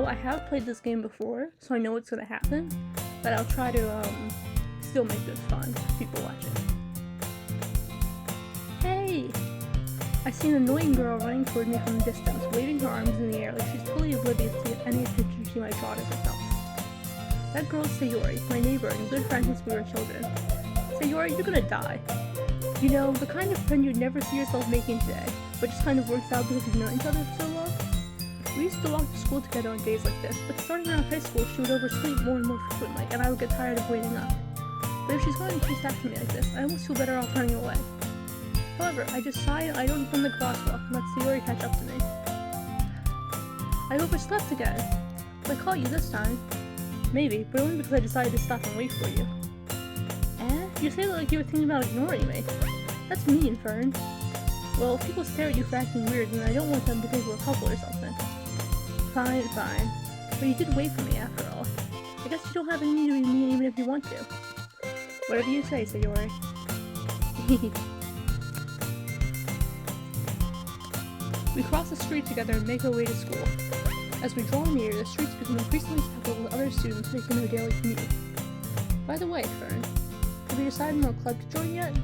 I have played this game before, so I know what's gonna happen, but I'll try to, still make this fun for people watching. Hey! I see an annoying girl running toward me from a distance, waving her arms in the air like she's totally oblivious to any attention she might draw to herself. That girl's Sayori, my neighbor and good friend since we were children. Sayori, you're gonna die. You know, the kind of friend you'd never see yourself making today, but just kind of works out because you've known each other for so long. We used to walk to school together on days like this, but starting around high school she would oversleep more and more frequently, and I would get tired of waiting up. But if she's going to chase after me like this, I almost feel better off running away. However, I just sigh and idle from the crosswalk and let Sayori catch up to me. I overslept again. I caught you this time. Maybe, but only because I decided to stop and wait for you. You say that like you were thinking about ignoring me. That's mean, Fern. Well, if people stare at you for acting weird, then I don't want them to think we're a couple or something. Fine. But you did wait for me after all. I guess you don't have any need to be mean even if you want to. Whatever you say, Sayori. We cross the street together and make our way to school. As we draw near, the streets become increasingly speckled with other students making their daily commute. By the way, Fern, have you decided on a club to join yet?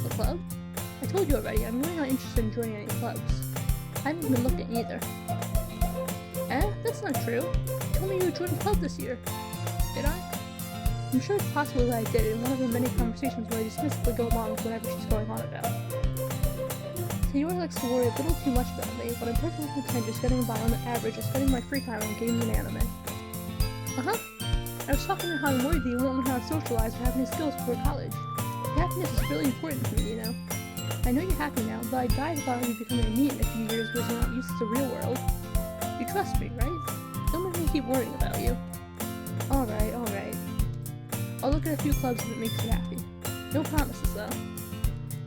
A club? I told you already, I'm really not interested in joining any clubs. I haven't been looking either. That's not true. You told me you would join a club this year. Did I? I'm sure it's possible that I did in one of the many conversations where I dismissively go along with whatever she's going on about. Sayori likes to worry a little too much about me, but I'm perfectly content just getting by on the average of spending my free time on games and anime. I was talking about how I'm worried that you won't know how to socialize or have any skills before college. Happiness is really important to me, you know. I know you're happy now, but I'd die if I were becoming a NEET in a few years because you're not used to the real world. You trust me, right? Don't make me keep worrying about you. Alright. I'll look at a few clubs if it makes you happy. No promises, though.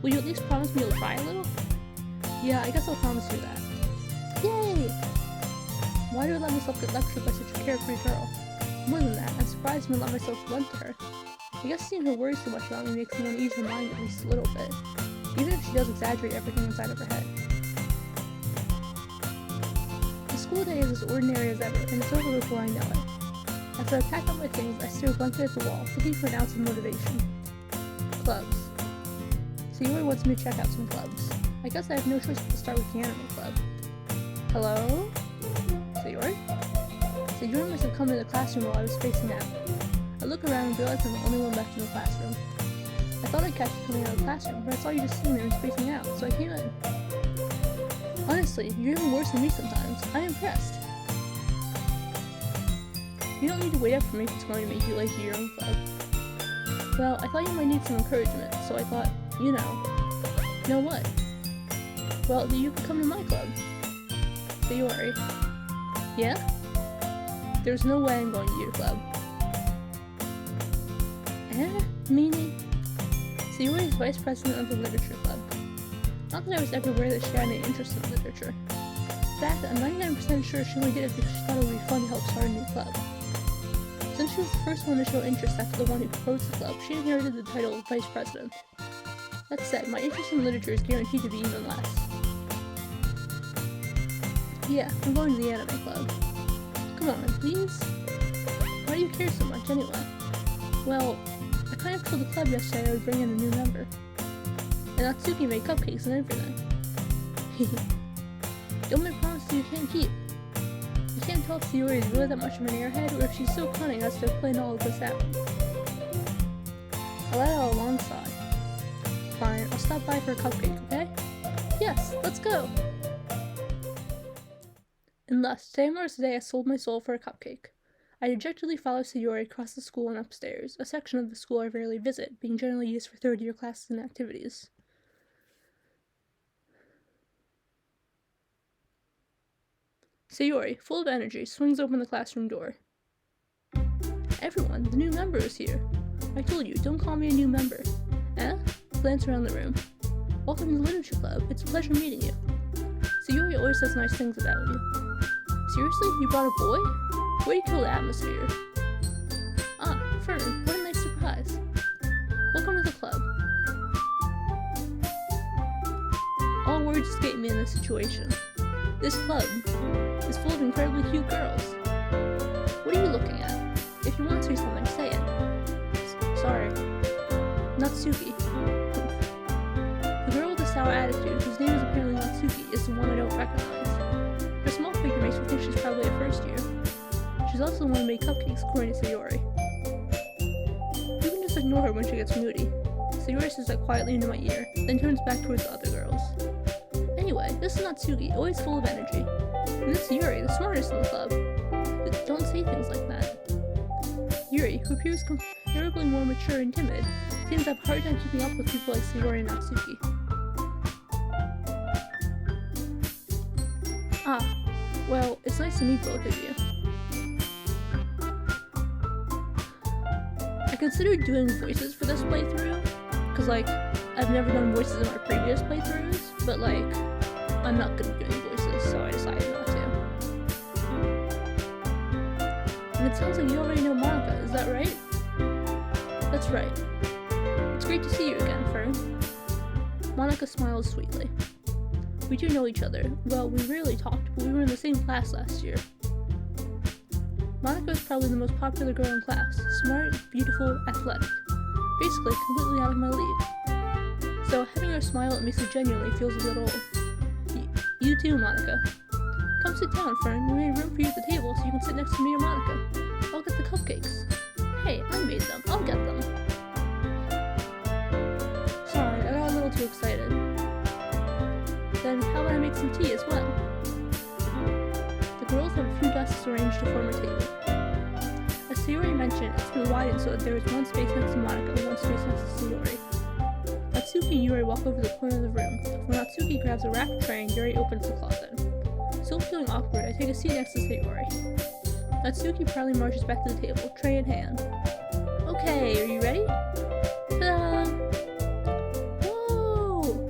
Will you at least promise me you'll try a little? Yeah, I guess I'll promise you that. Yay! Why do I let myself get lectured by such a carefree girl? More than that, I'm surprised when I let myself blunt to her. I guess seeing her worry so much about me makes me want to ease her mind at least a little bit, even if she does exaggerate everything inside of her head. The school day is as ordinary as ever, and it's over before I know it. After I pack up my things, I stare blankly at the wall, looking for an ounce of motivation. Clubs. Sayori wants me to check out some clubs. I guess I have no choice but to start with the anime club. Hello? Sayori? Sayori must have come into the classroom while I was spacing out. I look around and realize I'm the only one left in the classroom. I thought I'd catch you coming out of the classroom, but I saw you just sitting there and spacing out, so I came in. Honestly, you're even worse than me sometimes. I'm impressed. You don't need to wait up for me if it's going to make you late to your own club. Well, I thought you might need some encouragement, so I thought, you know what? Well, you can come to my club. Sayori. Yeah? There's no way I'm going to your club. Meaning? Sayori is vice president of the literature club. Not that I was ever aware that she had any interest in literature. In fact, I'm 99% sure she only did it because she thought it would be fun to help start a new club. Since she was the first one to show interest after the one who proposed the club, she inherited the title of vice president. That said, my interest in literature is guaranteed to be even less. Yeah, I'm going to the anime club. Come on, please? Why do you care so much, anyway? Well, I kind of told the club yesterday I would bring in a new member. And Natsuki made cupcakes and everything. Don't make promises you can't keep. You can't tell if Sayori is really that much of an airhead or if she's so cunning as to plan all of this out. I let out a long sigh. Fine, I'll stop by for a cupcake, okay? Yes, let's go! And thus, today marks the day I sold my soul for a cupcake. I dejectedly follow Sayori across the school and upstairs, a section of the school I rarely visit, being generally used for third-year classes and activities. Sayori, full of energy, swings open the classroom door. Everyone, the new member is here. I told you, don't call me a new member. Glance around the room. Welcome to the literature club. It's a pleasure meeting you. Sayori always says nice things about you. Seriously? You brought a boy? Way to kill the atmosphere. Ah, Fern, what a nice surprise. Welcome to the club. All words escape me in this situation. This club. is full of incredibly cute girls. What are you looking at? If you want to say something, say it. Sorry. Natsuki. The girl with the sour attitude, whose name is apparently Natsuki, is the one I don't recognize. Her small figure makes me think she's probably a first year. She's also the one who made cupcakes, according to Sayori. You can just ignore her when she gets moody. Sayori says that quietly into my ear, then turns back towards the other girls. Anyway, this is Natsuki, always full of energy. And this is Yuri, the smartest in the club. Don't say things like that. Yuri, who appears comparably more mature and timid, seems to have a hard time keeping up with people like Sayori and Natsuki. Ah, well, it's nice to meet both of you. I considered doing voices for this playthrough, because, like, I've never done voices in my previous playthroughs, but, like, I'm not good at doing voices, so I decided not to. And it sounds like you already know Monica, is that right? That's right. It's great to see you again, Fern. Monica smiles sweetly. We do know each other. Well, we rarely talked, but we were in the same class last year. Monica is probably the most popular girl in class. Smart, beautiful, athletic. Basically, completely out of my league. So having her smile at me so genuinely feels a little... You too, Monica. Come sit down, Fern. We made room for you at the table so you can sit next to me or Monica. I'll get the cupcakes. Hey, I made them. I'll get them. Sorry, I got a little too excited. Then how about I make some tea as well? The girls have a few desks arranged to form a table. As Sayori mentioned, it's been widened so that there is one space next to Monica and one space next to Sayori. Natsuki and Yuri walk over to the corner of the room. When Natsuki grabs a wrapped tray and Yuri opens the closet. Still feeling awkward, I take a seat next to Sayori. Natsuki proudly marches back to the table, tray in hand. Okay, are you ready? Ta-da! Whoa!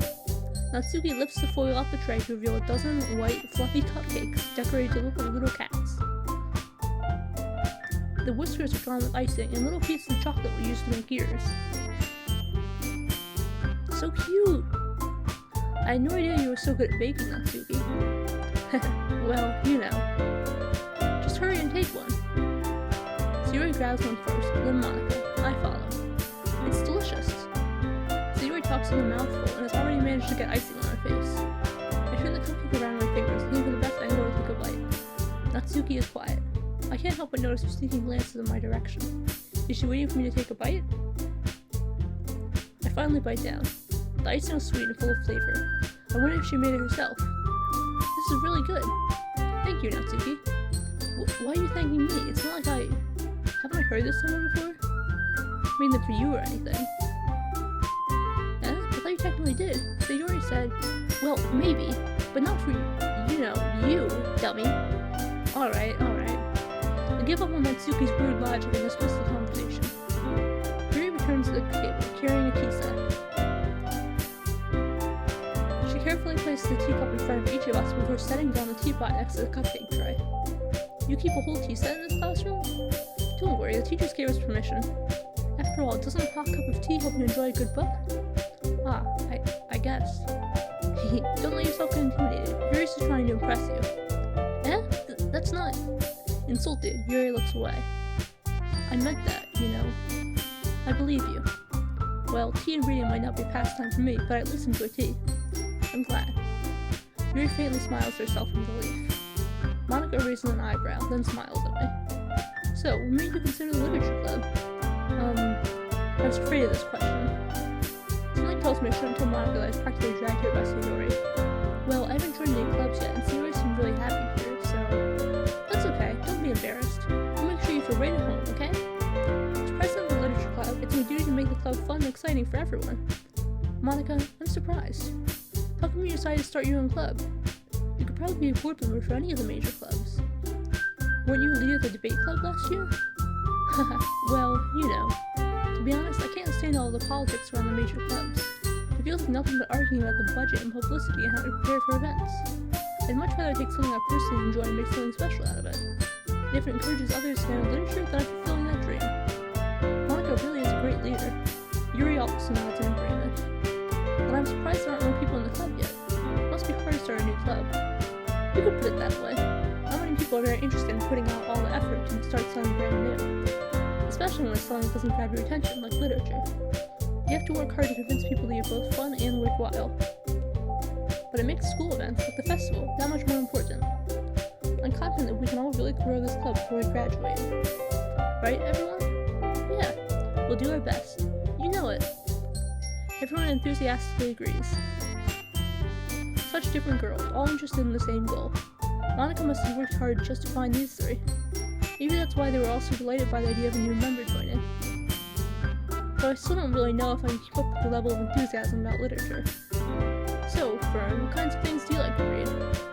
Natsuki lifts the foil off the tray to reveal a dozen white, fluffy cupcakes decorated to look like little cats. The whiskers are drawn with icing, and little pieces of chocolate were used to make ears. So cute! I had no idea you were so good at baking, Natsuki. Well, you know. Just hurry and take one. Sayori grabs one first, then Monica. I follow. It's delicious. Sayori talks with a mouthful and has already managed to get icing on her face. I turn the cupcake around my fingers, looking for the best angle to take a bite. Natsuki is quiet. I can't help but notice her sneaking glances in my direction. Is she waiting for me to take a bite? I finally bite down. The icing is sweet and full of flavor. I wonder if she made it herself. This is really good. Thank you, Natsuki. Why are you thanking me? It's not like haven't I heard this somewhere before? I mean that for you or anything. I thought you technically did. Sayori said, well, maybe, but not for, you, dummy. Alright. I give up on Natsuki's weird logic and dismiss the conversation. Yuri returns to the table, carrying a tea set. She carefully places the teacup in front of each of us before setting down the teapot next to the cupcake tray. You keep a whole tea set in this classroom? Don't worry, the teachers gave us permission. After all, doesn't a hot cup of tea help you enjoy a good book? Ah, I guess. Don't let yourself get intimidated. Yuri's just trying to impress you. That's not... Insulted, Yuri looks away. I meant that, I believe you. Well, tea and reading might not be pastime for me, but I listen to a tea. I'm glad. Yuri faintly smiles to herself in relief. Monica raises an eyebrow, then smiles at me. So, what made you consider the literature club? I was afraid of this question. Something tells me I shouldn't tell Monica that I was practically dragged here by Sayori. Well, I haven't joined any clubs yet, and Sayori seems really happy here, so... That's okay, don't be embarrassed. I'll make sure you feel right at home, okay? As president of the literature club, it's my duty to make the club fun and exciting for everyone. Monica, I'm surprised. How come you decided to start your own club? You could probably be a board member for any of the major clubs. Weren't you a leader of the debate club last year? Well, To be honest, I can't stand all the politics around the major clubs. It feels like nothing but arguing about the budget and publicity and how to prepare for events. I'd much rather take something I personally enjoy and make something special out of it. And if it encourages others to get into literature, then I'm fulfilling that dream. Monica really is a great leader. Yuri also nods in agreement. But I'm surprised there aren't more people in the club yet. It must be hard to start a new club. You could put it that way. I people are very interested in putting out all the effort to start something brand new, especially when it's something that doesn't grab your attention, like literature. You have to work hard to convince people that you're both fun and worthwhile. But it makes school events, like the festival, that much more important. I'm confident that we can all really grow this club before we graduate. Right, everyone? Yeah, we'll do our best. You know it. Everyone enthusiastically agrees. Such different girls, all interested in the same goal. Monica must have worked hard just to find these three. Maybe that's why they were all so delighted by the idea of a new member joining. But I still don't really know if I can keep up with the level of enthusiasm about literature. So, Fern, what kinds of things do you like to read?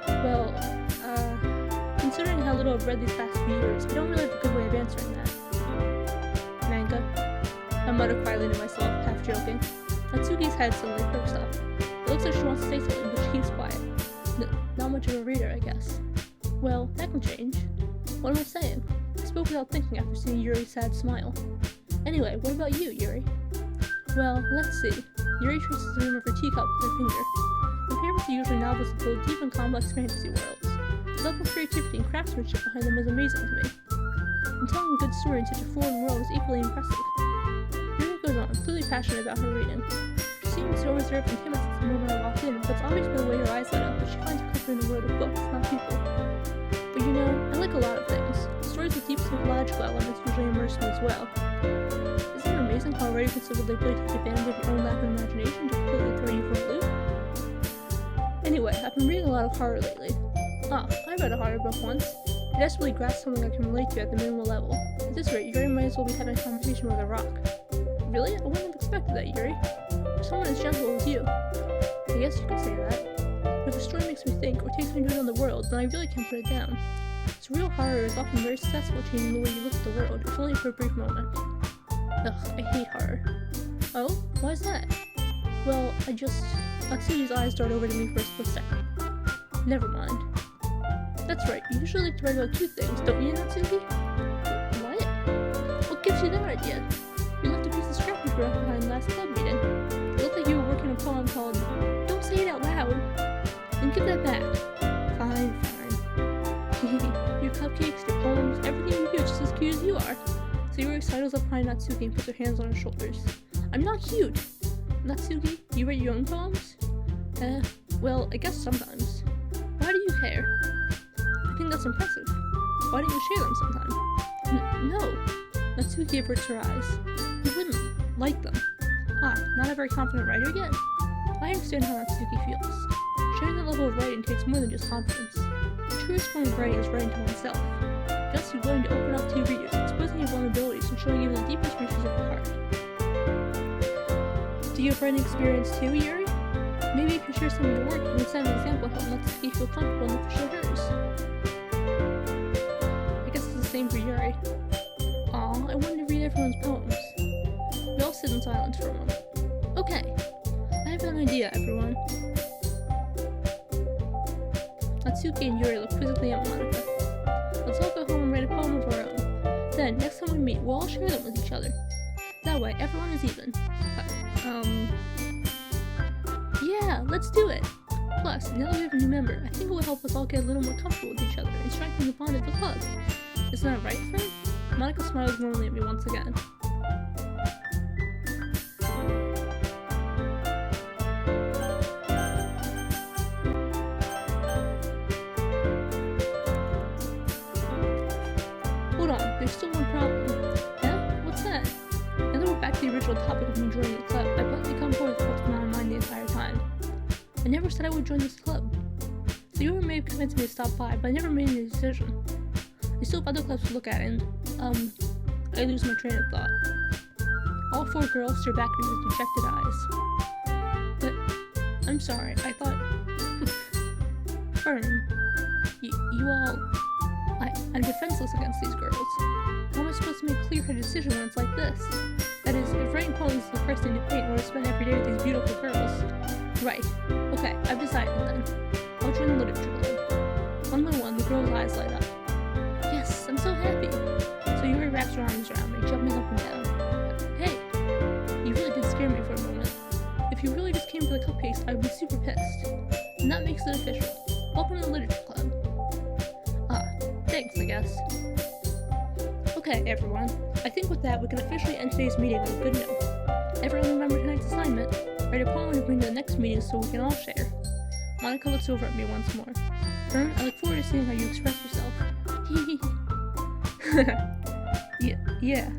Well, considering how little I've read these past few years, I don't really have a good way of answering that. Manga. I muttered quietly to myself, half joking. Natsuki's head suddenly perks up. It looks like she wants to say something, but she keeps quiet. Not much of a reader, I guess. Well, that can change. What am I saying? I spoke without thinking after seeing Yuri's sad smile. Anyway, what about you, Yuri? Well, let's see. Yuri traces the rim of her teacup with her finger. Her favorites are usually novels that build deep and complex fantasy worlds. The level of creativity and craftsmanship behind them is amazing to me. And telling a good story in such a foreign world is equally impressive. Yuri goes on, clearly passionate about her reading. She seems so reserved and timid since the moment I walked in, but it's obvious by the way her eyes light up that she finds comfort in the world of books, not people. But you know, I like a lot of things. Stories with deep psychological elements usually immerse me as well. Isn't it amazing how already could so deliberately take advantage of your own lack of imagination to completely throw you for a loop? Anyway, I've been reading a lot of horror lately. I read a horror book once. It desperately grasped something I can relate to at the minimal level. At this rate, Yuri might as well be having a conversation with a rock. Really? I wouldn't have expected that, Yuri. Someone as gentle as you. I guess you could say that. But if a story makes me think, or takes me to another world, then I really can't put it down. Surreal horror is often very successful at changing the way you look at the world, if only for a brief moment. Ugh, I hate horror. Oh? Why is that? Well, Natsuki's eyes dart over to me for a split second. Never mind. That's right, you usually like to write about cute things, don't you, Natsuki? What? What gives you that idea? You left a piece of scrap paper left behind last club meeting. It looked like you were working a poem called Don't Say It Out Loud. Then give that back. Fine. Your cupcakes, your poems, everything you do is just as cute as you are. Sayori sidles up behind Natsuki and puts her hands on her shoulders. I'm not cute! Natsuki, you write your own poems? Well, I guess sometimes. Why do you care? I think that's impressive. Why don't you share them sometime? No. Natsuki averts her eyes. You wouldn't like them. Not a very confident writer yet? I understand how Natsuki feels. Sharing that level of writing takes more than just confidence. The truest form of writing is writing to oneself. Just you willing to open up to your readers, exposing your vulnerabilities and showing even the deepest reaches of your heart. Do you have writing experience too, Yuri? Maybe if you share some of your work, you can set an example of how Natsuki feel comfortable enough to share hers. I guess it's the same for Yuri. Aw, I wanted to read everyone's poems. We all sit in silence for a moment. Okay, I have an idea, everyone. Natsuki and Yuri look quizzically at Monica. Let's all go home and write a poem of our own. Then, next time we meet, we'll all share them with each other. That way, everyone is even. Yeah, let's do it! Plus, now that we have a new member, I think it will help us all get a little more comfortable with each other and strengthen the bond of the club. Isn't that right, friend? Monica smiles warmly at me once again. Hold on, there's still one problem. Yeah? What's that? Now that we're back to the original topic of me joining the club, I bluntly come forward with what's been on my mind the entire time. I never said I would join this club. So you may have convinced me to stop by, but I never made any decision. I still have other clubs to look at, and, I lose my train of thought. All four girls stare back at me with dejected eyes. But, I'm sorry, I thought... Fern, you all... I'm defenseless against these girls. How am I supposed to make a clear-headed decision when it's like this? That is, if writing poems is the first thing to paint in order to spend every day with these beautiful girls. Right. Okay, I've decided then. I'll join the literature club. One by one, the girls' eyes light up. Yes, I'm so happy. So Yuri wraps her arms around me, jumping up and down. Hey, you really did scare me for a moment. If you really just came for the cupcakes, I would be super pissed. And that makes it official. Welcome to the literature club. thanks, I guess. Okay, everyone. I think with that, we can officially end today's meeting on a good note. Everyone remember tonight's assignment? Write a poem to bring to the next meeting so we can all share. Monica looks over at me once more. Fern, I look forward to seeing how you express yourself. Yeah.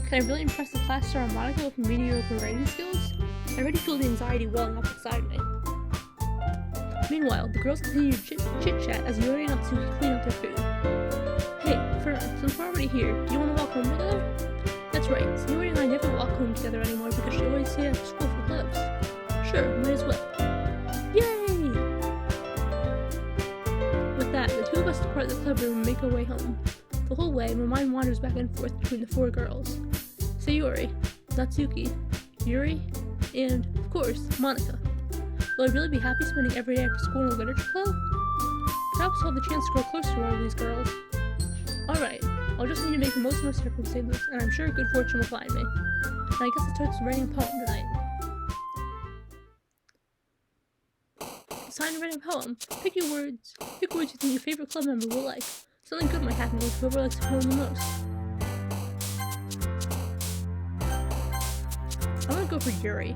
Can I really impress the class star on Monica with mediocre writing skills? I already feel the anxiety welling up inside me. Meanwhile, the girls continue to chit-chat as Yuri and Natsuki clean up their food. Hey, Fern, since we're already here, do you want to walk home together? That's right, Yuri and I never walk home together anymore because she always stays after school for clubs. Sure, might as well. Yay! With that, the two of us depart the club room and make our way home. The whole way, my mind wanders back and forth between the four girls. Sayori, Natsuki, Yuri, and, of course, Monica. Will I really be happy spending every day after school in a literature club? Perhaps I'll have the chance to grow closer to one of these girls. Alright, I'll just need to make the most of my circumstances, and I'm sure good fortune will find me. And I guess I'll start writing a poem tonight. It's time to write a poem. Pick words you think your favorite club member will like. Something good might happen with whoever likes the poem the most. I'm gonna go for Yuri.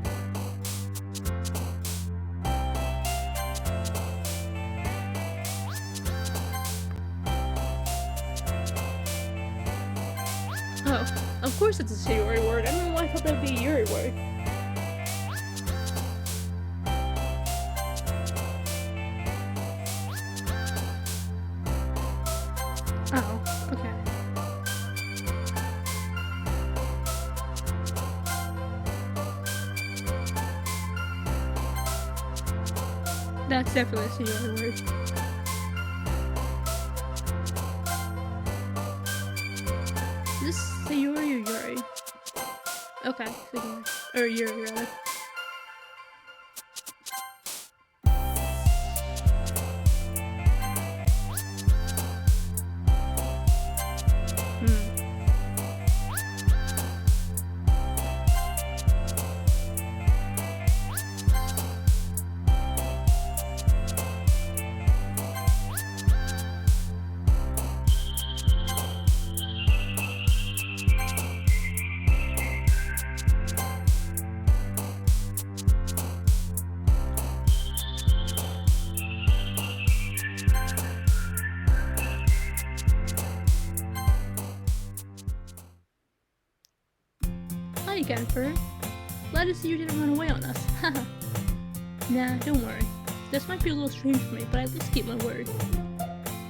Oh, of course it's a Sayori word. I don't know why I thought that would be a Yuri word. Oh, okay. That's definitely a Sayori word. Is this Sayori or Yuri? Okay, Sayori. Or Yuri, rather. Hi again, Fern. Glad to see you didn't run away on us. Haha. Nah, don't worry. This might be a little strange for me, but I at least keep my word.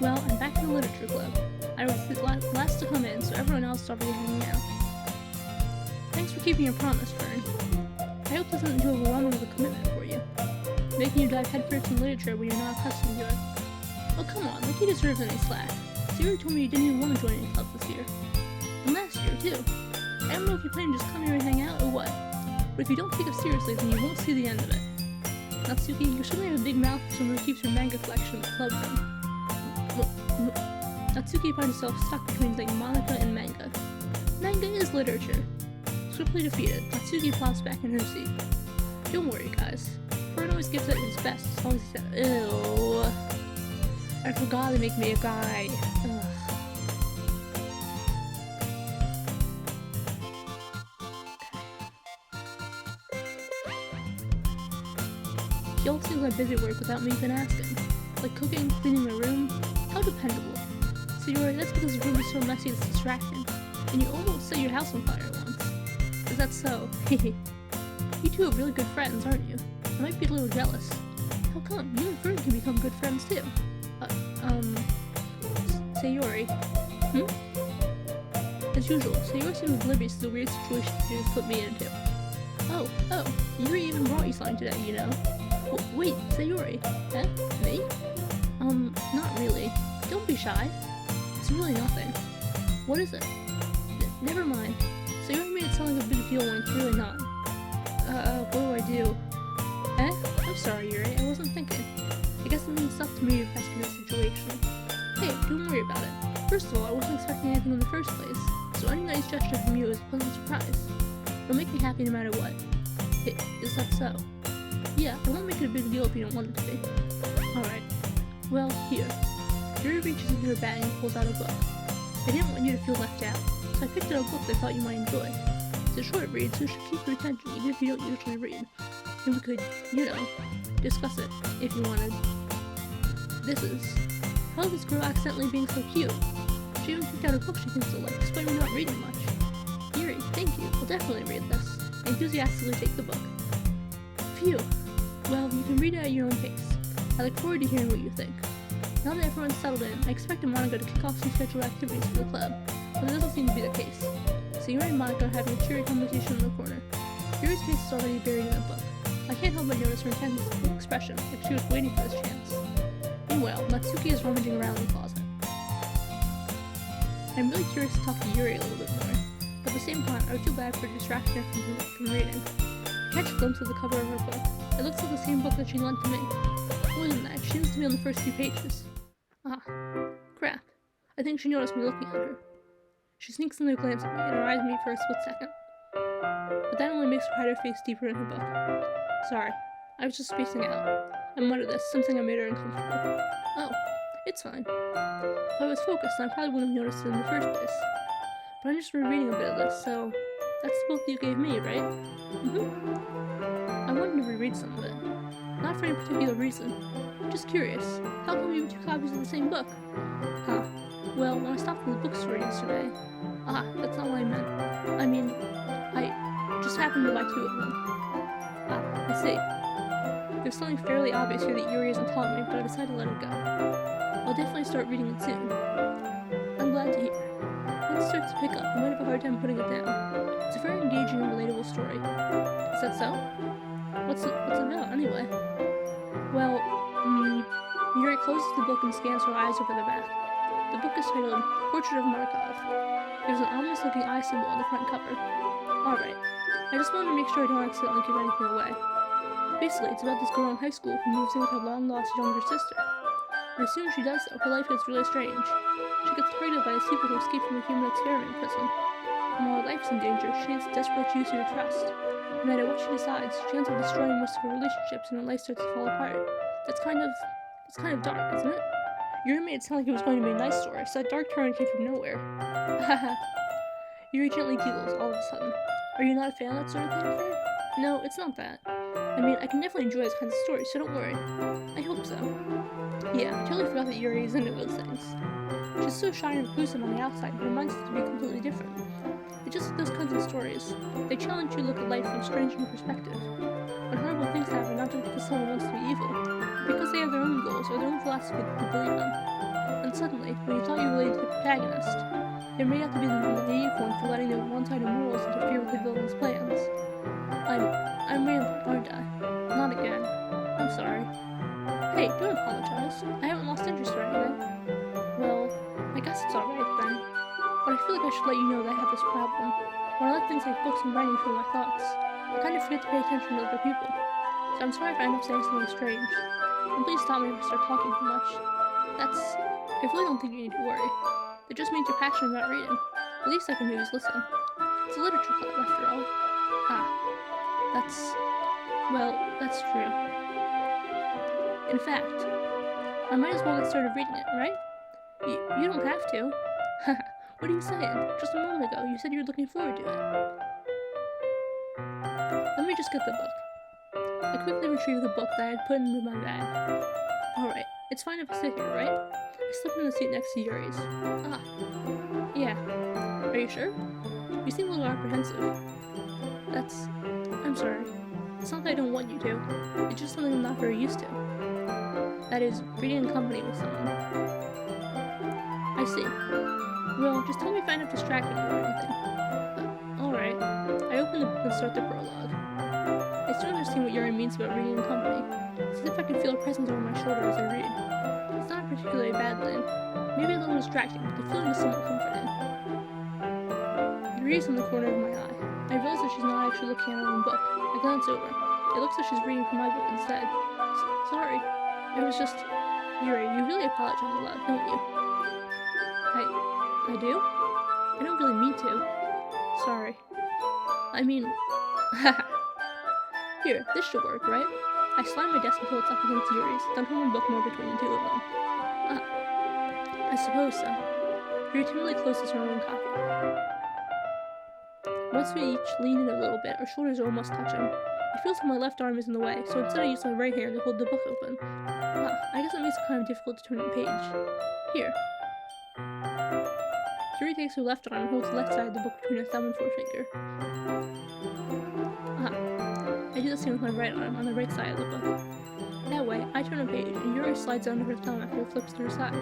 Well, I'm back in the literature club. I was the last to come in, so everyone else is already hanging out. Thanks for keeping your promise, Fern. I hope this isn't too overwhelming of a commitment for you. Making you dive headfirst in literature when you're not accustomed to it. Oh, come on, like you deserve any slack. Sayori told me you didn't even want to join any clubs this year. And last year, too. I don't know if you plan to just come here and hang out or what, but if you don't take it seriously, then you won't see the end of it. Natsuki, you certainly have a big mouth for someone who keeps her manga collection in the club room. Natsuki finds herself stuck between like Monica and manga. Manga is literature. Swiftly defeated, Natsuki plops back in her seat. Don't worry, guys. Fern always gives it his best as long as he said, ew. I forgot to make me a guy. Ugh. He all seems like busy work without me even asking. Like cooking, cleaning my room. How dependable. Sayori, that's because the room is so messy it's distracting. And you almost set your house on fire once. Is that so? Hehe. You two are really good friends, aren't you? I might be a little jealous. How come? You and Fern can become good friends too. Sayori. As usual, Sayori seems oblivious to the weird situation she just put me into. Oh, Yuri even brought you something today, you know? Wait, Sayori. Huh? Me? Not really. Don't be shy. It's really nothing. What is it? Never mind. Sayori made it sound like a big deal when it's really not. What do I do? I'm sorry, Yuri. I wasn't thinking. I guess it means stuff to me to rescue the situation. Hey, don't worry about it. First of all, I wasn't expecting anything in the first place, so any nice gesture from you is a pleasant surprise. It'll make me happy no matter what. Is that so? Yeah, I won't make it a big deal if you don't want it to be. Alright. Well, here. Yuri reaches into her bag and pulls out a book. I didn't want you to feel left out, so I picked out a book that I thought you might enjoy. It's a short read, so it should keep your attention even if you don't usually read. And we could, discuss it if you wanted. This is How is this girl accidentally being so cute? She even picked out a book she thinks she'll like, despite me not reading much. Yuri, thank you. I'll definitely read this. I enthusiastically take the book. Phew. Well, you can read it at your own pace. I look forward to hearing what you think. Now that everyone's settled in, I expect Monica to kick off some scheduled activities for the club, but it doesn't seem to be the case. So Yuri and Monica are having a cheery conversation in the corner. Yuri's face is already buried in a book. I can't help but notice her intense expression, like she was waiting for this chance. Meanwhile, Natsuki is rummaging around in the closet. I'm really curious to talk to Yuri a little bit more, but at the same time, I would feel bad for distracting her from reading. I catch a glimpse of the cover of her book. It looks like the same book that she lent to me. More than that, she seems to be on the first few pages. Ah, crap. I think she noticed me looking at her. She sneaks another glance at me and her eyes meet for a split second. But that only makes her hide her face deeper in her book. Sorry, I was just spacing out. I muttered this, something I made her uncomfortable. Oh, it's fine. If I was focused, I probably wouldn't have noticed it in the first place. But I'm just rereading a bit of this, so that's the book you gave me, right? I wanted to reread some of it. Not for any particular reason. Just curious. How come you have 2 copies of the same book? Well, when I stopped at the bookstore yesterday... that's not what I meant. I mean, I just happened to buy 2 of them. I see. There's something fairly obvious here that Yuri isn't telling me, but I decided to let it go. I'll definitely start reading it soon. I'm glad to hear. Once it starts to pick up, I might have a hard time putting it down. It's a very engaging and relatable story. Is that so? What's it about, anyway? Well, Yuri closes the book and scans her eyes over the back. The book is titled Portrait of Markov. There's an ominous-looking eye symbol on the front cover. Alright, I just wanted to make sure I don't accidentally give anything away. Basically, it's about this girl in high school who moves in with her long-lost younger sister. And as soon as she does so, her life gets really strange. She gets targeted by a secret who escaped from a human experiment prison. And while her life's in danger, she is desperate to use her trust. No matter what she decides, she ends up destroying most of her relationships and her life starts to fall apart. It's kind of dark, isn't it? Yuri made it sound like it was going to be a nice story, so that dark turn came from nowhere. Haha. Yuri gently giggles all of a sudden. Are you not a fan of that sort of thing, Faye? No, it's not that. I mean, I can definitely enjoy those kinds of stories, so don't worry. I hope so. Yeah, I totally forgot that Yuri is into those things. She's so shy and reclusive on the outside, but her mind's to be completely different. It's just those kinds of stories. They challenge you to look at life from a strange new perspective. When horrible things happen, not just because someone wants to be evil, but because they have their own goals or their own philosophy that they believe in. And suddenly, when you thought you related to the protagonist, they may have to be the naive one for letting their one-sided morals interfere with the villain's plans. I'm rambling, aren't I? Not again. I'm sorry. Hey, don't apologize. I haven't lost interest or anything. Well, I guess it's alright then. But I feel like I should let you know that I have this problem. When I let things like books and writing fill my thoughts, I kind of forget to pay attention to other people. So I'm sorry if I end up saying something strange. And please stop me if I start talking too much. I really don't think you need to worry. It just means you're passionate about reading. The least I can do is listen. It's a literature club, after all. That's true. In fact, I might as well get started reading it, right? You don't have to. What are you saying? Just a moment ago, you said you were looking forward to it. Let me just get the book. I quickly retrieved the book that I had put into my bag. Alright, it's fine if I sit here, right? I slipped in the seat next to Yuri's. Yeah. Are you sure? You seem a little apprehensive. I'm sorry. It's not that I don't want you to. It's just something I'm not very used to. That is, reading in company with someone. I see. Well, just tell me if I end up distracting you or anything. Alright. I open the book and start the prologue. I still understand what Yuri means about reading in company. It's as if I can feel a presence over my shoulder as I read. It's not a particularly bad thing. Maybe a little distracting, but the feeling is somewhat comforting. Yuri is in the corner of my eye. I realize that she's not actually looking at her own book. I glance over. It looks like she's reading from my book instead. Sorry. It was just... Yuri, you really apologize a lot, don't you? I do? I don't really mean to. Sorry. I mean... Here, this should work, right? I slam my desk until it's up against Yuri's, then hold my book more between the two of them. I suppose so. Yuri timidly closes her own copy. Once we each lean in a little bit, our shoulders are almost touching. It feels like my left arm is in the way, so instead I use my right hand to hold the book open. I guess it makes it kind of difficult to turn the page. Here. Yuri takes her left arm and holds the left side of the book between her thumb and forefinger. I do the same with my right arm on the right side of the book. That way, I turn a page, and Yuri slides under her thumb after it flips to her side.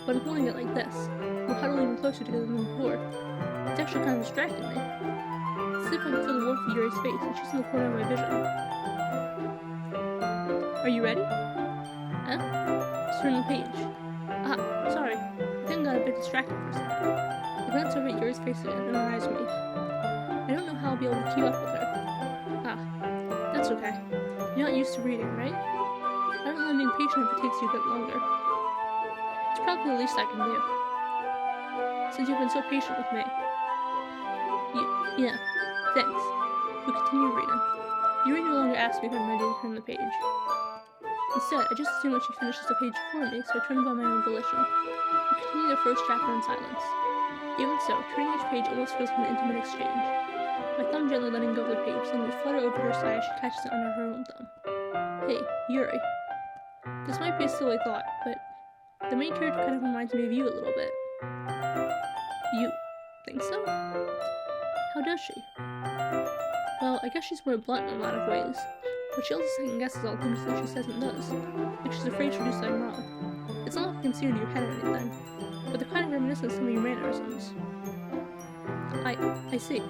But I'm holding it like this. We're huddling even closer together than before. It's actually kind of distracting me. It's as if I can feel the warmth of Yuri's face, and she's in the corner of my vision. Are you ready? Huh? Just turn the page. Sorry. I think I got a bit distracted for a second. I glance over at Yuri's face again, and our eyes meet. I don't know how I'll be able to keep up with her. That's okay. You're not used to reading, right? I don't mind being patient if it takes you a bit longer. It's probably the least I can do. Since you've been so patient with me. Yeah, thanks. We continue reading. Yuri no longer asks me if I'm ready to turn the page. Instead, I just assume that she finishes the page before me, so I turn by my own volition. We continue the first chapter in silence. Even so, turning each page almost feels like an intimate exchange. My thumb gently letting go of the page, letting me flutter over her side as she catches it under her own thumb. Hey, Yuri. This might be a silly thought, but the main character kind of reminds me of you a little bit. You think so? How does she? Well, I guess she's more blunt in a lot of ways, but she also second guesses all the things that she says and does, like she's afraid she'll do something wrong. It's not like I can see into your head or anything, but they're kind of reminiscent of some of your mannerisms. I see.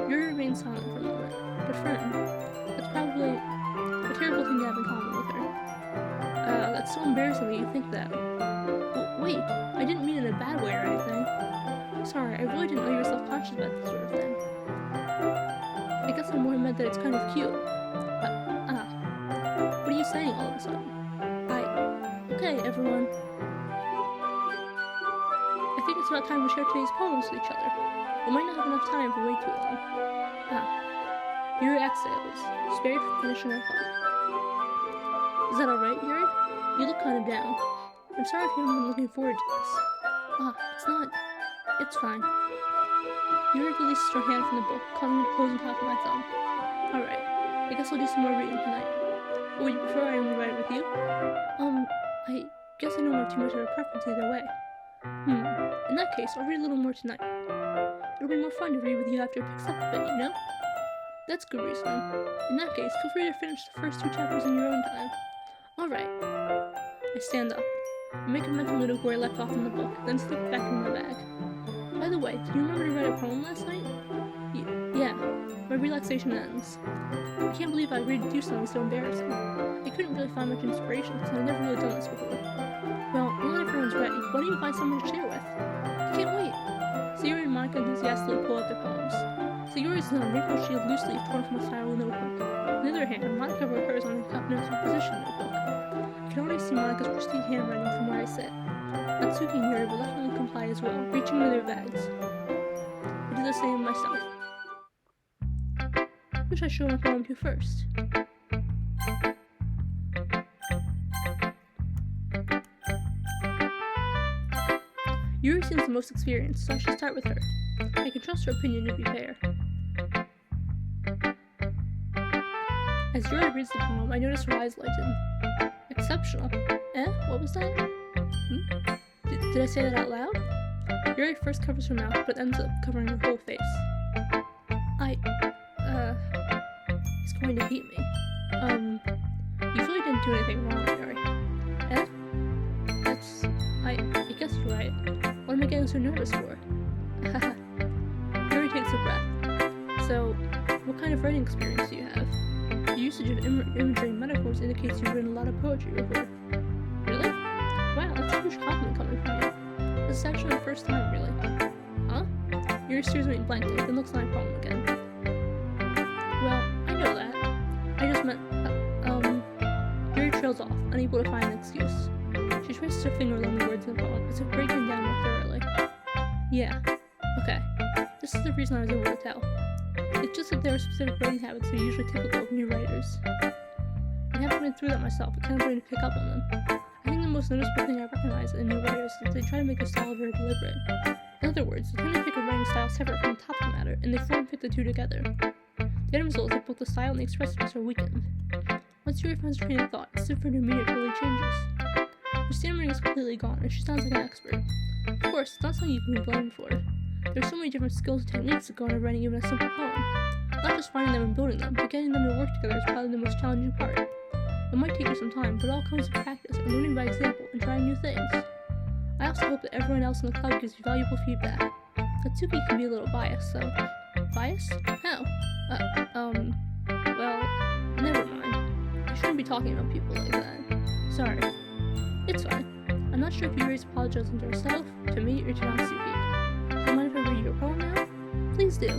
Yuri remains silent for a moment, but friend, that's probably a terrible thing to have in common with her. That's so embarrassing that you think that. Wait, I didn't mean it in a bad way or anything. Sorry, I really didn't know you were self-conscious about this sort of thing. I guess I more meant that it's kind of cute. What are you saying all of a sudden? Okay, everyone. I think it's about time we share today's poems with each other. We might not have enough time for way too long. Yuri exhales, spared from finishing her thought. Is that alright, Yuri? You look kind of down. I'm sorry if you haven't been looking forward to this. It's not. It's fine. Yuri releases her hand from the book, causing me to close on top of my thumb. Alright, I guess I'll do some more reading tonight. Or would you prefer I only write with you? I guess I don't have too much of a preference either way. In that case, I'll read a little more tonight. It'll be more fun to read with you after it picks up a bit, you know? That's good reasoning. In that case, feel free to finish the first 2 chapters in your own time. Alright. I stand up. I make a mental note of where I left off in the book, then slip it back in my bag. By the way, did you remember to write a poem last night? Yeah. My relaxation ends. I can't believe I agreed to do something so embarrassing. I couldn't really find much inspiration because I've never really done this before. Well, now that everyone's ready, why don't you find someone to share with? I can't wait. Sayori and Monica enthusiastically pull out their poems. Sayori's is on a wrinkled sheet of loose leaf torn from a spiral notebook. On the other hand, Monica wrote hers on a cup notes composition notebook. I can already see Monica's pristine handwriting from where I sit. Natsuki and Yuri reluctantly comply as well, reaching into their bags. I do the same myself. Who should I show my poem to first? Yuri seems the most experienced, so I should start with her. I can trust her opinion to be fair. As Yuri reads the poem, I notice her eyes lighten. Exceptional. What was that? Did I say that out loud? Yuri first covers her mouth, but ends up covering her whole face. He's going to hate me. You really didn't do anything wrong, Yuri. I guess you're right. What am I getting so nervous for? Yuri takes a breath. So, what kind of writing experience do you have? Your usage of imagery and metaphors indicates you've written a lot of poetry before. Really? Wow, that's a huge compliment coming from you. This is actually the first time, really. Huh? Yuri stares at me blankly, then looks at my poem again. Well, I know that. I just meant, Yuri trails off, unable to find an excuse. She traces her finger along the words in the poem, as if breaking down more thoroughly. Yeah. Okay. This is the reason I was able to tell. It's just that there are specific writing habits that are usually typical of new writers. I haven't been through that myself, but kind of going to pick up on them. I think the most noticeable thing I recognize in new writers is that they try to make their style very deliberate. In other words, they tend to pick a writing style separate from the topic matter, and they form-fit the two together. The end result is that both the style and the expressiveness are weakened. Once Yuri finds her train of thought, its different demeanor totally changes. Her stammering is completely gone, and she sounds like an expert. Of course, it's not something you can be blamed for. There's so many different skills and techniques that go into writing even a simple poem. Not just finding them and building them, but getting them to work together is probably the most challenging part. It might take you some time, but it all comes with practice and learning by example and trying new things. I also hope that everyone else in the club gives you valuable feedback. Natsuki can be a little biased, so... Biased? How? Well, never mind. I shouldn't be talking about people like that. Sorry. It's fine. I'm not sure if Yuri's apologizing to herself, to me, or to Natsuki. Do you mind if I read your poem now? Please do.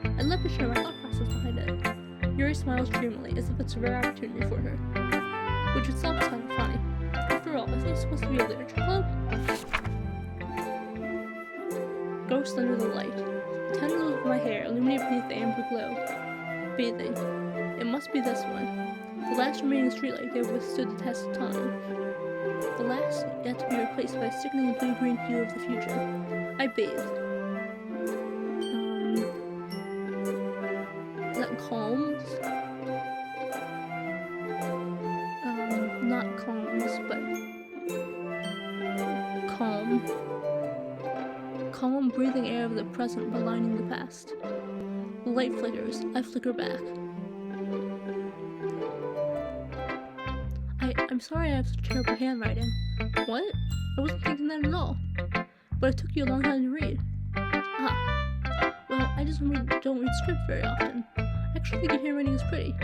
I'd love to share my thought process behind it. Yuri smiles dreamily, as if it's a rare opportunity for her. Which itself is kind of funny. After all, isn't it supposed to be a literature club? Ghost under the light. The tendrils of my hair illuminate beneath the amber glow. Bathing. It must be this one. The last remaining streetlight that withstood the test of time. The last yet to be replaced by a sickening blue-green hue of the future. I bathed. That calms? Not calms, but calm. Calm, breathing air of the present belining the past. The light flickers. I flicker back. I'm sorry I have such terrible handwriting. What? I wasn't thinking that at all. But it took you a long time to read. Ah. Well, I just don't read script very often. I actually think your handwriting is pretty.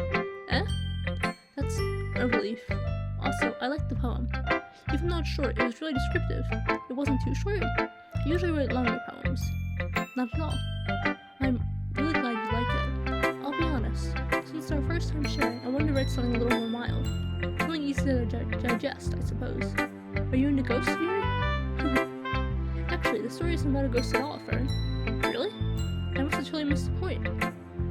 Eh? That's a relief. Also, I liked the poem. Even though it's short, it was really descriptive. It wasn't too short. I usually write longer poems. Not at all. I'm really glad you like it. I'll be honest. Since it's our first time sharing, I wanted to write something a little more mild. Something easy to digest, I suppose. Are you into ghosts, Yuri? Actually, the story isn't about a ghost at all, Fern. Really? I must have totally missed the point.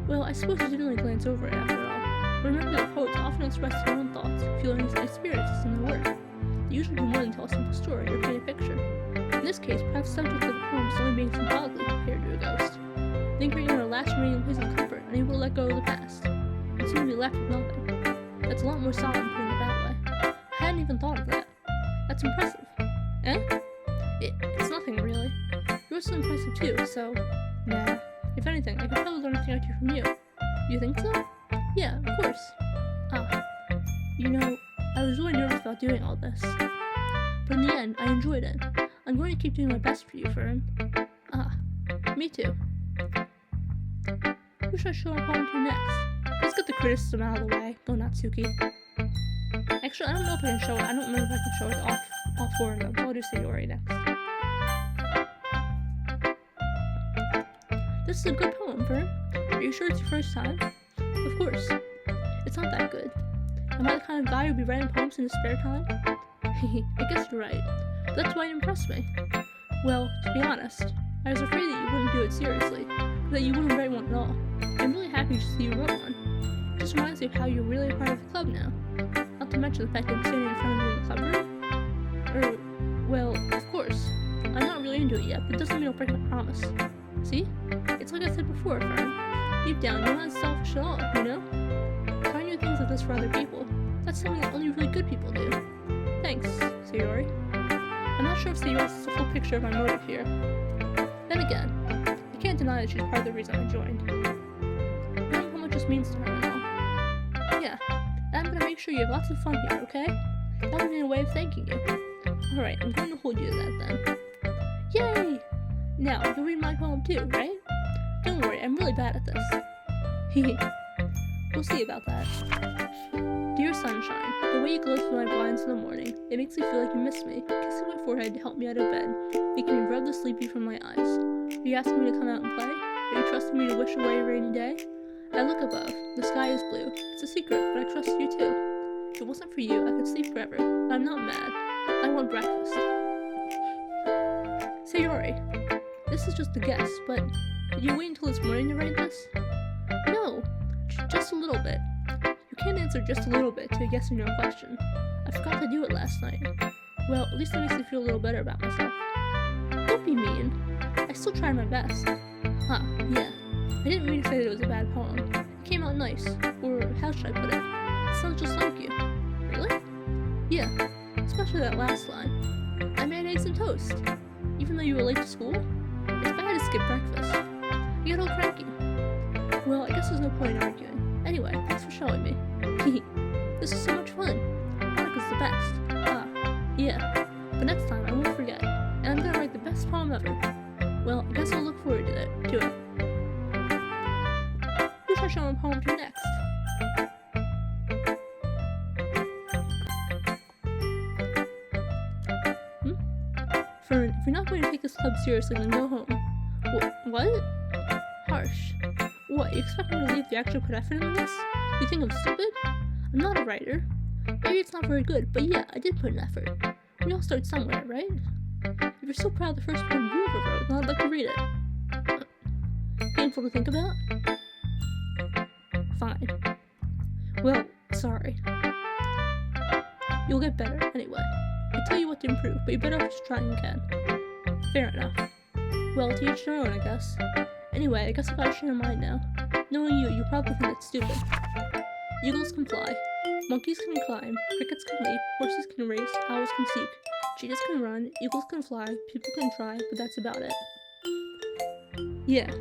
Well, I suppose you didn't really glance over it after all. But remember that poets often express their own thoughts, feelings, and experiences in their work. They usually do more than tell a simple story or paint a picture. In this case, perhaps the subject of the poem is only being symbolically compared to a ghost. Lingering in her last remaining place of comfort, unable to let go of the past. You seem to be left with nothing. That's a lot more solid than putting it that way. I hadn't even thought of that. That's impressive. Eh? It's nothing, really. Yours is impressive too, so... Nah. If anything, I could probably learn a thing or two from you. You think so? Yeah, of course. Ah. You know, I was really nervous about doing all this. But in the end, I enjoyed it. I'm going to keep doing my best for you, Fern. Ah. Me too. Who should I show our poem to next? Let's get the criticism out of the way. Go Natsuki. Actually, I don't know if I can show it. I don't remember if I can show it all four of them. So I'll do Sayori next. This is a good poem, Fern. Are you sure it's your first time? Of course. It's not that good. Am I the kind of guy who'd be writing poems in his spare time? I guess you're right. But that's why it impressed me. Well, to be honest, I was afraid that you wouldn't do it seriously. That you wouldn't write one at all. I'm really happy to see you wrote one. It just reminds me of how you're really a part of the club now. Not to mention the fact that I'm standing in front of you in the club room. Well, of course. I'm not really into it yet, but it doesn't mean I'll break my promise. See? It's like I said before, Fern. Deep down, you're not selfish at all, you know? Trying new things like this for other people. That's something that only really good people do. Thanks, Sayori. I'm not sure if Sayori is a full picture of my motive here. Then again, I can't deny that she's part of the reason I joined. You know how much this means to her and all. Yeah, and I'm gonna make sure you have lots of fun here, okay? That'll be a way of thanking you. Alright, I'm going to hold you to that then. Yay! Now, you'll read my poem too, right? Don't worry, I'm really bad at this. Hehe. We'll see about that. Dear sunshine, the way you glow through my blinds in the morning, it makes me feel like you miss me, kissing my forehead to help me out of bed, making me rub the sleepy from my eyes. Are you asking me to come out and play? Are you trusting me to wish away a rainy day? I look above. The sky is blue. It's a secret, but I trust you too. If it wasn't for you, I could sleep forever, but I'm not mad. I want breakfast. Sayori, this is just a guess, but did you wait until this morning to write this? No, just a little bit. You can't answer just a little bit to a yes or no question. I forgot to do it last night. Well, at least it makes me feel a little better about myself. Don't be mean. I still tried my best. Yeah. I didn't mean to say that it was a bad poem. It came out nice. Or, how should I put it? It sounds just like you. Really? Yeah. Especially that last line. I made eggs and toast. Even though you were late to school? It's bad to skip breakfast. I get all cranky. Well, I guess there's no point in arguing. Anyway, thanks for showing me. This is so much fun. Monica's the best. Yeah. But next time I won't forget. And I'm gonna write the best poem ever. Well, I guess I'll look forward to it. Who should I show a poem to next? Fern, if you're not going to take this club seriously, then go home. What? Harsh. What, you expect me to leave the actual put effort into this? You think I'm stupid? I'm not a writer. Maybe it's not very good, but yeah, I did put an effort. We all start somewhere, right? If you're so proud of the first poem you ever wrote, then I'd like to read it. Painful to think about? Fine. Well, sorry. You'll get better, anyway. I tell you what to improve, but you better just try and can. Fair enough. Well, to each their own, I guess. Anyway, I guess I gotta share mine now. Knowing you probably think it's stupid. Eagles can fly. Monkeys can climb. Crickets can leap. Horses can race. Owls can seek. Cheetahs can run. Eagles can fly. People can try, but that's about it. Yeah,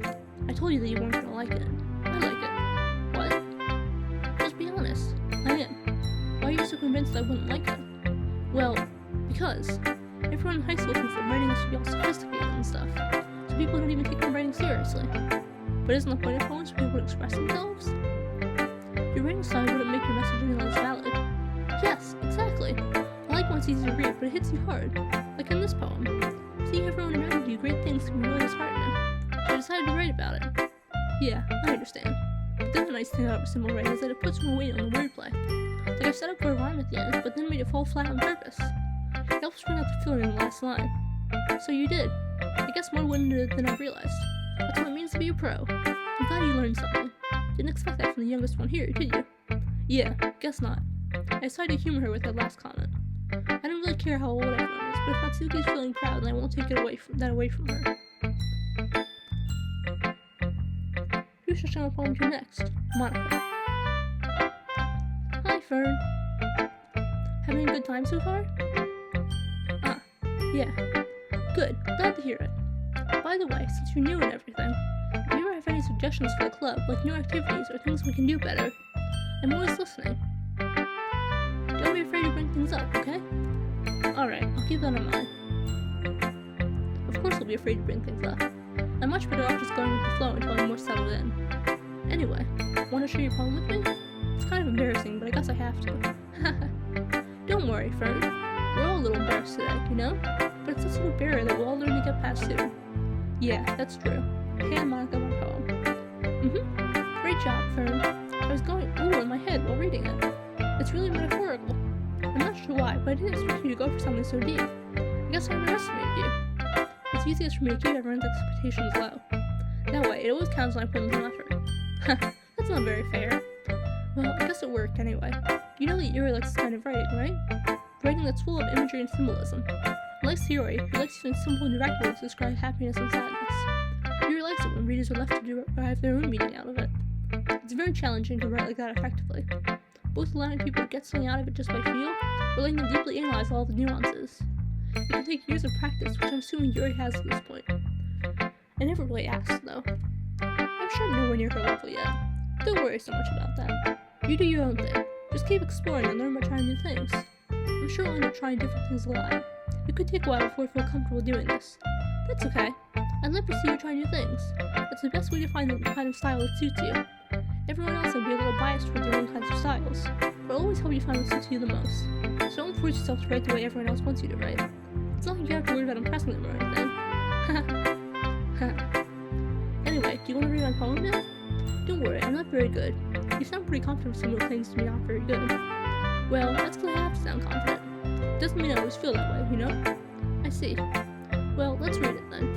I told you that you weren't gonna like it. I like it. What? Just be honest. I am. Why are you so convinced I wouldn't like it? Well, because everyone in high school thinks that writing has to be all sophisticated and stuff, so people don't even take their writing seriously. But isn't the point of poems for people to express themselves? Your writing style wouldn't make your message any less valid. Yes, exactly. I like when it's easy to read, but it hits you hard, like in this poem. Seeing everyone around you great things can be really disheartening, so I decided to write about it. Yeah, I understand. But then the nice thing about symbol writing is that it puts more weight on the wordplay. Like I set up for a rhyme at the end, but then made it fall flat on purpose. It helps bring out the feeling in the last line. So you did. I guess more wouldn't than I realized. That's what it means to be a pro. I'm glad you learned something. Didn't expect that from the youngest one here, did you? Yeah, guess not. I decided to humor her with that last comment. I don't really care how old everyone is, but if Natsuki's feeling proud, then I won't take it away from her. Who should I show a poem to next? Monica. Hi, Fern. Having a good time so far? Yeah. Good. Glad to hear it. By the way, since you're new and everything, if you ever have any suggestions for the club, like new activities or things we can do better, I'm always listening. Don't be afraid to bring things up, okay? Alright, I'll keep that in mind. Of course I'll be afraid to bring things up. I'm much better off just going with the flow until I'm more settled in. Anyway, want to share your poem with me? It's kind of embarrassing, but I guess I have to. Don't worry, Fern. We're all a little embarrassed today, you know? But it's this little barrier that we'll all learn to get past soon. Yeah, that's true. Hand Monica my poem. Great job, Fern. I was going ooh in my head while reading it. It's really metaphorical. I'm not sure why, but I didn't expect you to go for something so deep. I guess I underestimated you. It's easiest for me to keep everyone's expectations low. That way, it always counts when I put in some effort. That's not very fair. Well, I guess it worked anyway. You know that Yuri likes this kind of writing, right? Writing that's full of imagery and symbolism. Like Yuri, who likes using simple and direct words to describe happiness and sadness. Yuri likes it when readers are left to derive their own meaning out of it. It's very challenging to write like that effectively, both allowing people to get something out of it just by feel, or letting them deeply analyze all the nuances. It can take years of practice, which I'm assuming Yuri has at this point. I never really asked, though. I'm sure I'm nowhere near her level yet. Don't worry so much about that. You do your own thing. Just keep exploring and learn by trying new things. I'm sure I'll end up trying different things a lot. It could take a while before I feel comfortable doing this. That's okay. I'd love to see you try new things. That's the best way to find the kind of style that suits you. Everyone else would be a little biased toward their own kinds of styles, but I'll always help you find what suits you the most. So don't force yourself to write the way everyone else wants you to write. It's not like you have to worry about impressing them or anything. Anyway, do you want to read my poem now? Don't worry, I'm not very good. You sound pretty confident for some of the things to be not very good. Well, that's because I have to sound confident. Doesn't mean I always feel that way, you know? I see. Well, let's read it then.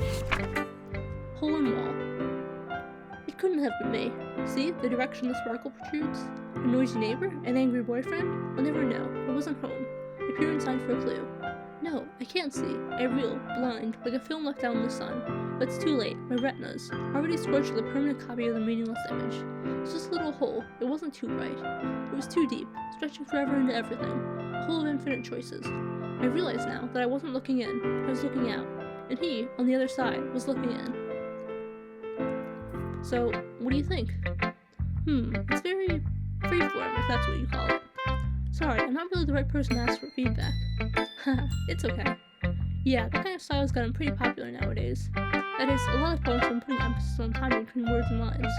Hole in wall. It couldn't have been me. See, the direction the sparkle protrudes? A noisy neighbor? An angry boyfriend? I'll never know. I wasn't home. peer inside for a clue. No, I can't see. I reel, blind, like a film left out in the sun. But it's too late. My retinas, already scorched with a permanent copy of the meaningless image. It's just a little hole. It wasn't too bright. It was too deep, stretching forever into everything. A hole of infinite choices. I realize now that I wasn't looking in. I was looking out. And he, on the other side, was looking in. So, what do you think? It's very freeform, if that's what you call it. Sorry, I'm not really the right person to ask for feedback. Haha, it's okay. Yeah, that kind of style's gotten pretty popular nowadays. That is, a lot of poems have been putting emphasis on timing between words and lines.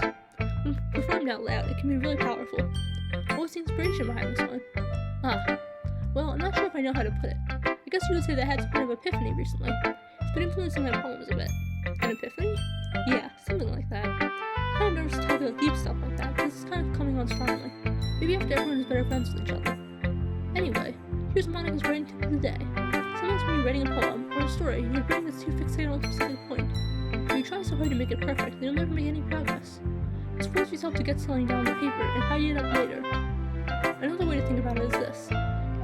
When performed out loud, it can be really powerful. What was the inspiration behind this one? Well, I'm not sure if I know how to put it. I guess you would say that I had some kind of epiphany recently. It's been influencing my poems a bit. An epiphany? Yeah, something like that. I'm kind of nervous to talk about deep stuff like that, because it's kind of coming on strongly. Maybe after everyone is better friends with each other. Anyway, here's Monica's writing tip of the day. Sometimes when you're writing a poem or a story, your brain is too fixated on a specific point. If you try so hard to make it perfect, then you'll never make any progress. Just force yourself to get something down on the paper and tidy it up later. Another way to think about it is this.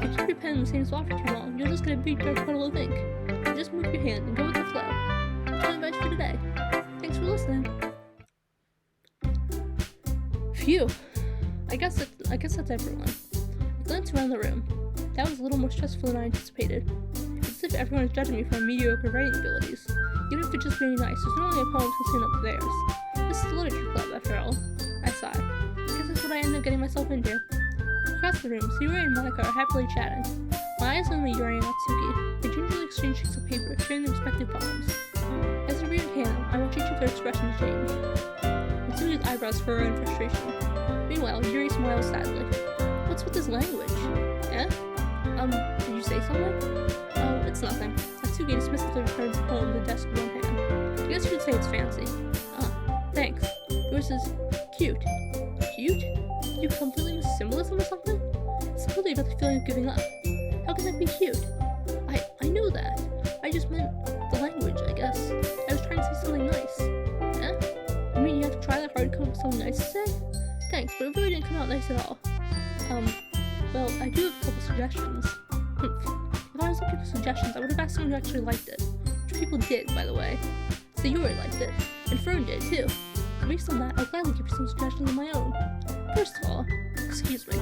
If you keep your pen in the same spot for too long, you'll just get a big dark puddle of ink. So just move your hand and go with the flow. That's my advice for today. Thanks for listening. Phew. I guess that's everyone. I glanced around the room. That was a little more stressful than I anticipated. It's as if everyone is judging me for my mediocre writing abilities. Even if it's just very nice, there's not only a poem to stand up to theirs. This is the literature club, after all. I sighed. I guess that's what I ended up getting myself into. Across the room, Sayori and Monica are happily chatting. My eyes on Yuri and Natsuki. They gingerly exchange sheets of paper, sharing their respective poems. As they read tandem, I watch each of their expressions change. Natsuki's eyebrows furrow in frustration. Meanwhile, Yuri smiles sadly. What's with this language? Eh? Did you say something? Oh, it's nothing. Natsuki dismissively returns the poem to the desk with one hand. I guess you could say it's fancy. Thanks. Yours is cute. Cute? Did you completely miss symbolism or something? It's clearly about the feeling of giving up. How can that be cute? I know that. I just meant the language, I guess. I was trying to say something nice. Eh? You mean you have to try that hard to come up with something nice to say? Thanks, but it really didn't come out nice at all. Well, I do have a couple suggestions. If I was looking for suggestions, I would have asked someone who actually liked it. Which people did, by the way. Sayori liked it, and Fern did too. Based on that, I'll gladly give you some suggestions of my own. First of all, excuse me.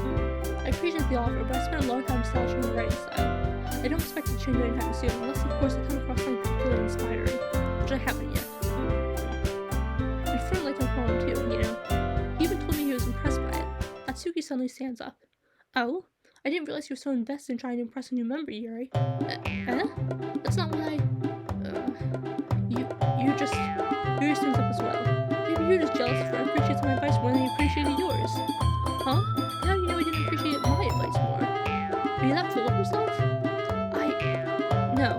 I appreciate the offer, but I spent a long time establishing my writing style. I don't expect to change it anytime soon, unless of course I come across something particularly inspiring, which I haven't yet. And Fern liked my poem too, you know. He even told me he was impressed by it. Natsuki suddenly stands up. Oh? I didn't realize you were so invested in trying to impress a new member, Yuri. That's not what Yuri stands up as well. Maybe you're just jealous for I appreciate my advice more than you appreciated yours. Huh? How do you know I didn't appreciate my advice more? Are you that full of yourself? No.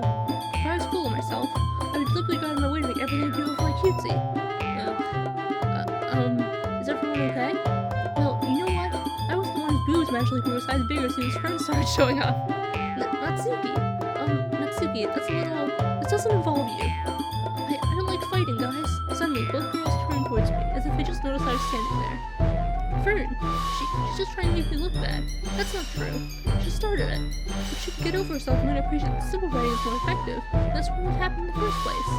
If I was full of myself, I would deliberately go out of my way to make everything beautiful like cutesy. Is everyone okay? Well, you know what? I was the one whose boobs magically grew a size bigger as soon as Fern started showing up. Natsuki, that's a little... This doesn't involve you. I don't like fighting, guys. Suddenly, both girls turned towards me, as if they just noticed I was standing there. Fern, she's just trying to make me look bad. That's not true. She started it. If she could get over herself and then appreciate that simple writing is more effective, that's what would have happened in the first place.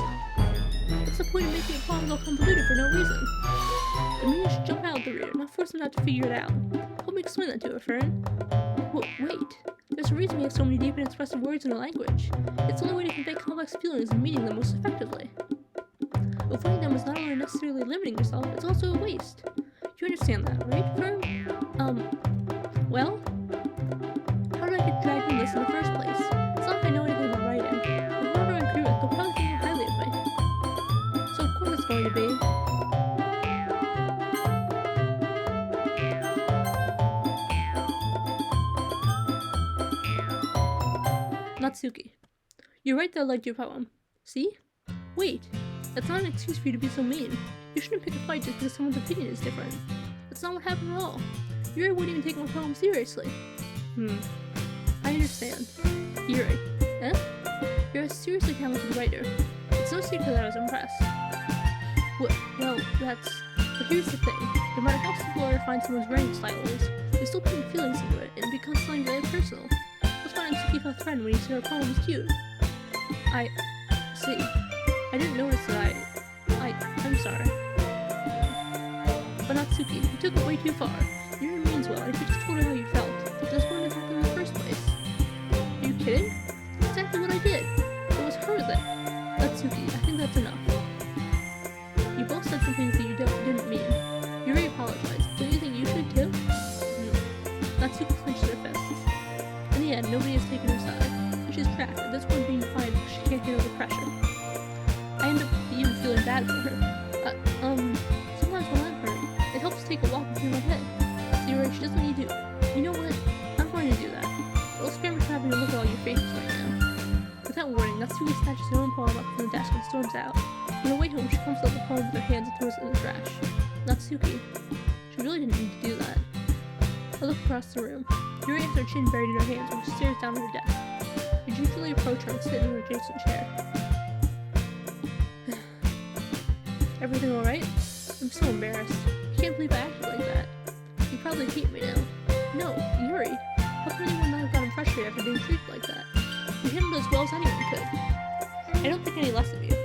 What's the point of making a poem all convoluted for no reason? The meaning should jump out at the reader, not force them to have to figure it out. Help me explain that to her, Fern. Wait. There's a reason we have so many deep and expressive words in our language. It's the only way to convey complex feelings and meaning them most effectively. Avoiding them is not only necessarily limiting yourself, it's also a waste. You understand that, right, Fern? Well? How did I get dragged into this in the first place? It's not like I know anything about writing. If whoever I agree with, they'll probably think more highly of me. So of course it's going to be. Natsuki. You're right that I liked your poem. See? Wait. That's not an excuse for you to be so mean. You shouldn't pick a fight just because someone's opinion is different. That's not what happened at all. Yuri wouldn't even take my poem seriously. I understand. Yuri. You're a seriously talented writer. It's no secret that I was impressed. Well, that's... But here's the thing. No matter how simple or refined someone's writing style is, they still put feelings into it, and it becomes something very personal. That's why I'm He felt threatened when he saw her poem was cute. I see. I didn't notice that I'm sorry. But Natsuki, you took it way too far. Yuri means well, and if you just told her how you felt, this wouldn't have happened in the first place. Are you kidding? That's exactly what I did. It was her that... Natsuki, I think that's enough. You both said some things that you didn't mean. Yuri apologized. Don't you think you should too? Natsuki clenched her fists. In the end, nobody has taken her side. She's cracked, at this point being defiant because she can't handle the pressure. I end up even feeling bad for her. Sometimes when I'm hurt, it helps to take a walk through my head. Yuri, she doesn't need to... You know what? I'm going to do that. It'll spare me from having to look at all your faces right now. Without warning, Natsuki snatches her own poem up from the desk and storms out. On her way home, she comes up with the poem with her hands and throws it in the trash. Natsuki. She really didn't need to do that. I look across the room. Yuri has her chin buried in her hands while she stares down at her desk. I gingerly approach her and sit in her adjacent chair. Everything alright? I'm so embarrassed. I can't believe I acted like that. You probably hate me now. No, Yuri. How can anyone not have gotten frustrated after being treated like that? You handled it as well as anyone could. I don't think any less of you.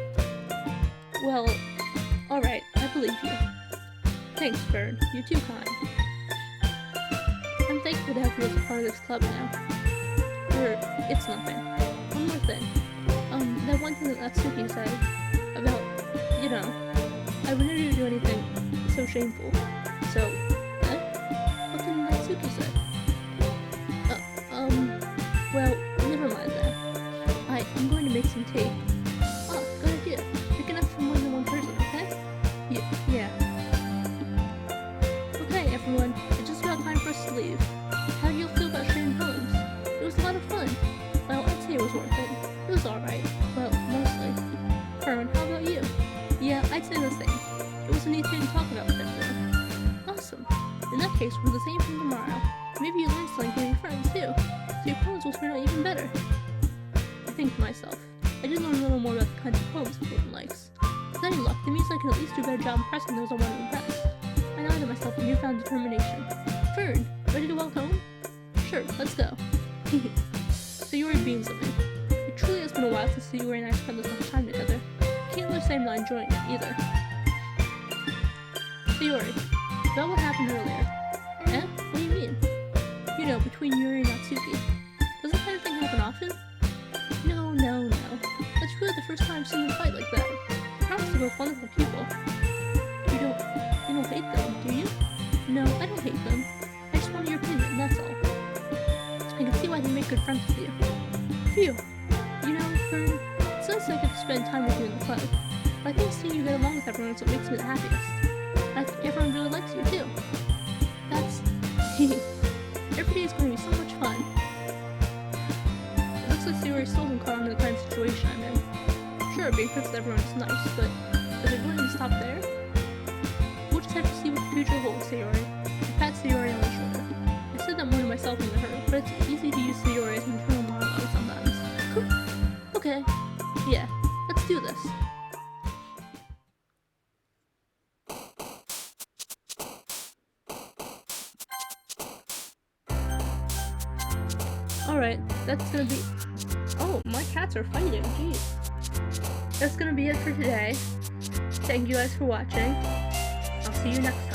Well, alright, I believe you. Thanks, Fern. You're too kind. I'm thankful to have you as a part of this club now. It's nothing. One more thing. That one thing that Natsuki said about, you know, I would never do anything so shameful. So, what did Natsuki say? Well, never mind that. I'm going to make some tea. Oh, good idea. Pick enough for more than one person, okay? Yeah. Okay, everyone. It's just about time for us to leave. How do you feel about sharing poems? It was a lot of fun. Well, I'd say it was worth it. It was alright. Well, mostly. Fern, how about you? Yeah, I'd say the same. It was a neat thing to talk about with everyone. Awesome. In that case, we'll do the same thing tomorrow. Maybe you learn something from your friends, too. So your poems will turn out even better. I think to myself. I did learn a little more about the kinds of poems everyone likes. With any luck, that means I can at least do a better job impressing those I want to impress. I nodded myself with newfound determination. Fern, ready to walk home? Sure, let's go. So Yuri beams at me. It truly has been a while since Yuri and I spent this much time together. I can't really say I'm not enjoying it either. So Yuri, about what happened earlier. What do you mean? You know, between Yuri and Natsuki. Does that kind of thing happen often? No. That's really the first time I've seen them fight like that. I promise they're both wonderful people. You don't hate them, do you? No, I don't hate them. I just want your opinion, that's all. I can see why they make good friends with you. Phew. You know, Fern, it's nice that I get to spend time with you in the club. But I think seeing you get along with everyone is what makes me the happiest. And I think everyone really likes you, too. That's... Every day is going to be so much fun. It looks like Sayori still isn't caught on the kind of situation I'm in. Sure, being friends with everyone is nice, but is it going to stop there? We'll just have to see what the future holds, Sayori. I pat Sayori on the shoulder. I said that more to myself than to her, but it's easy to use Sayori as an internal monologue sometimes. Okay. Yeah, let's do this. Alright, that's gonna be... Oh, my cats are fighting, jeez. That's gonna be it for today. Thank you guys for watching. I'll see you next time.